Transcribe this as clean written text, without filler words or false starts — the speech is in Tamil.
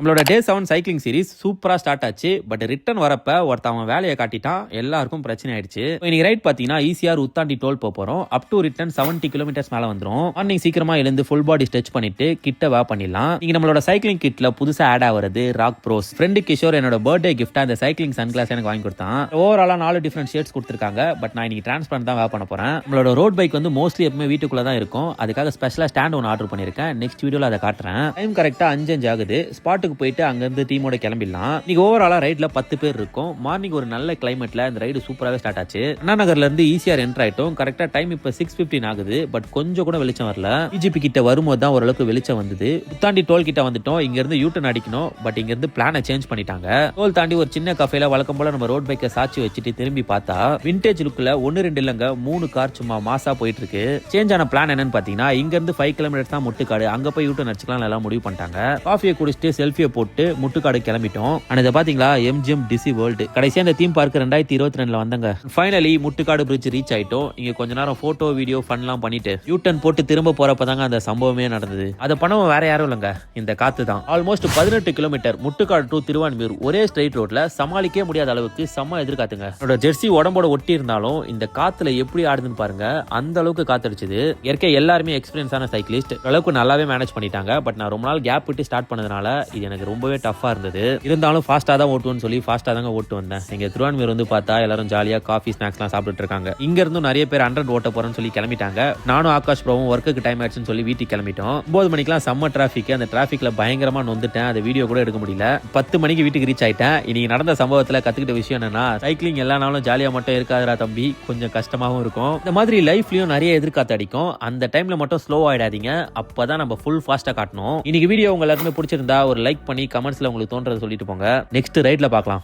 நம்மளோட டே 7 சைக்கிளிங் சீரிஸ் சூப்பரா ஸ்டார்ட் ஆச்சு. பட் ரிட்டர்ன் வரப்ப ஒருத்தவன் வேலையை காட்டிட்டான், எல்லாருக்கும் பிரச்சனை ஆயிடுச்சு. இன்னைக்கு ரைட் பாத்தீங்கன்னா ஈசிஆர் உத்தாண்டி டோல் போறோம். அப் டு ரிட்டர்ன் 70 கிலோமீட்டர்ஸ் மேல வந்துரும். மார்னிங் சீக்கிரமா எழுந்து ஃபுல் பாடி ஸ்ட்ரெச் பண்ணிட்டு கிட்ட வா பண்ணிடலாம். நீங்க நம்மளோட சைக்கிளிங் கிட்ல புதுசா ஆட் ஆகுறது ராக் ப்ரோஸ். ஃப்ரெண்டு கிஷோர் என்னோட பர்த்டே கிஃப்டா இந்த சைக்கிளிங் சன் கிளாஸ் எனக்கு வாங்கி கொடுத்தான். ஓவராலா 4 டிஃபரெண்ட் ஷேட்ஸ் கொடுத்துருக்காங்க. பட் நான் இன்னைக்கு டிரான்ஸ்பரண்ட் தான் வா பண்ண போறேன். நம்மளோட ரோட் பைக் வந்து மோஸ்ட்லி எப்பவுமே வீட்டுக்குள்ள தான் இருக்கும். அதுக்காக ஸ்பெஷலா ஸ்டாண்ட் ஒன்று ஆர்டர் பண்ணிருக்கேன். நெக்ஸ்ட் வீடியோல அதை காட்டுறேன். டைம் கரெக்டா 5 ஆகுது. ஸ்பாட்டுக்கு போயிட்டு அங்க இருந்து டீமோட கிளம்பிடலாம். இன்னைக்கு ஓவராலா ரைட்ல 10 பேர் இருக்கும். மார்னிங் ஒரு நல்ல கிளைமேட்ல இந்த ரைடு சூப்பராகவே ஸ்டார்ட் ஆச்சு. அண்ணா நகர்ல இருந்து ஈசிஆர் என்டர் ஆயிட்டோம். கரெக்டா டைம் இப்ப 6:15 ஆகுது. பட் கொஞ்சம் கூட வெளிச்சம் வரல. பிஜிபி கிட்ட வரும்போது தான் ஓரளவுக்கு வெளிச்சம் வந்தது. உத்தாண்டி டோல் கிட்ட வந்துட்டோம். இங்க இருந்து யூட்டன் அடிக்கணும். பட் இங்க இருந்து பிளானை சேஞ்ச் பண்ணிட்டாங்க. டோல் தாண்டி ஒரு சின்ன கஃபேல வழக்கம் போல நம்ம ரோட் பைக்கை சாட்சி வச்சுட்டு திரும்பி பார்த்தா விண்டேஜ் லுக்ல 1-2 இல்லங்க 3 கார் சும்மா மாசா போயிட்டு இருக்கு. சேஞ்ச் ஆன பிளான் என்னன்னு பாத்தீங்கன்னா இங்க இருந்து 5 கிலோமீட்டர் தான் முட்டுக்காடு. அங்க போய் யூட்டன் அடிச்சுக்கலாம் எல்லாம் முடிவு பண்ணிட்டாங்க. காஃபியை குடிச்சிட்டு செல்ஃபியை போட்டு முட்டுக்காடு கிளம்பிட்டோம். இதை பாத்தீங்களா எம்ஜிஎம் டிசி வேர்ல்டு. கடைசியா இந்த தீம் பார்க் 2022ல வந்தாங்க. ஃபைனலி முட்டுக்காடு பிரிட்ஜ் ரீச் ஆயிட்டோம். இங்க கொஞ்ச நேரம் போட்டோ வீடியோ ஃபன்லாம் பண்ணிட்டு யூட்டன் போட்டு திரும்ப போறப்பதாங்க அந்த சம்பவமே நடந்தது. அதை பண்ணவும் வேற யாரும் இல்லங்க, இந்த காத்து தான். Almost 18 kilometre Muttukadu to Thiruvanmiyur ஒரே ஸ்ட்ரைட் ரோட்ல சமாளிக்கவே முடியாத அளவுக்கு செம்ம எதிர்காத்துங்க. என்னோட ஜெர்சி உடம்போட ஒட்டி இருந்தாலும் இந்த காத்துல எப்படி ஆடுதுன்னு பாருங்க. அந்த அளவுக்கு காத்தடிச்சது. ஏற்கனவே எல்லாருமே எக்ஸ்பீரியன்ஸான சைக்கிளிஸ்ட் அளவுக்கு நல்லாவே மேனேஜ் பண்ணிட்டாங்க. பட் நான் ரொம்ப நாள் கேப் விட்டு ஸ்டார்ட் பண்ணதுனால இது எனக்கு ரொம்பவே டஃபா இருந்தது. இருந்தாலும் ஃபாஸ்டா தான் ஓட்டுவோம்னு சொல்லி ஃபாஸ்டா தாங்க ஓட்டு வந்தேன். இங்க திருவான்மியூர் வந்து பார்த்தா எல்லாரும் ஜாலியா காஃபி ஸ்நாக்ஸ்லாம் சாப்பிட்டு இருக்காங்க. இங்க இருந்தும் நிறைய பேர் 100 ஓட்ட போறேன்னு சொல்லி கிளம்பிட்டாங்க. நானும் ஆகாஷ் ப்ரோவும் ஒர்க்குக்கு டைம் ஆயிடுச்சுன்னு சொல்லி வீட்டுக்கு கிளம்பிட்டோம். 9 மணிக்கெல்லாம் செம்ம டிராஃபிக். அந்த டிராஃபிக்ல பயங்கரமா நொந்துட்டேன். அந்த வீடியோ கூட எடுக்க முடியல. 10 மணிக்கு வீட்டுக்கு ரீச் ஆயிட்டேன். இன்னைக்கு நடந்த சம்பவத்துல கத்துக்கிட்ட விஷயம் என்னன்னா சைக்கிளிங் எல்லா நாளும் ஜாலியா மட்டும் இருக்காதரா தம்பி, கொஞ்சம் கஷ்டமாவும் இருக்கும். இந்த மாதிரி லைஃப்லயும் நிறைய எதிர்காத்து அடிக்கும். அந்த டைம்ல மட்டும் ஸ்லோ ஆயிடாதீங்க. அப்பதான் நம்ம ஃபுல் ஃபாஸ்டா காட்டணும். இன்னைக்கு வீடியோ உங்க எல்லாருமே பிடிச்சிருந்தா ஒரு லைக் பண்ணி கமெண்ட்ஸ்ல உங்களுக்கு தோன்றதை சொல்லிட்டு போங்க. நெக்ஸ்ட் ரைட்ல பார்க்கலாம்.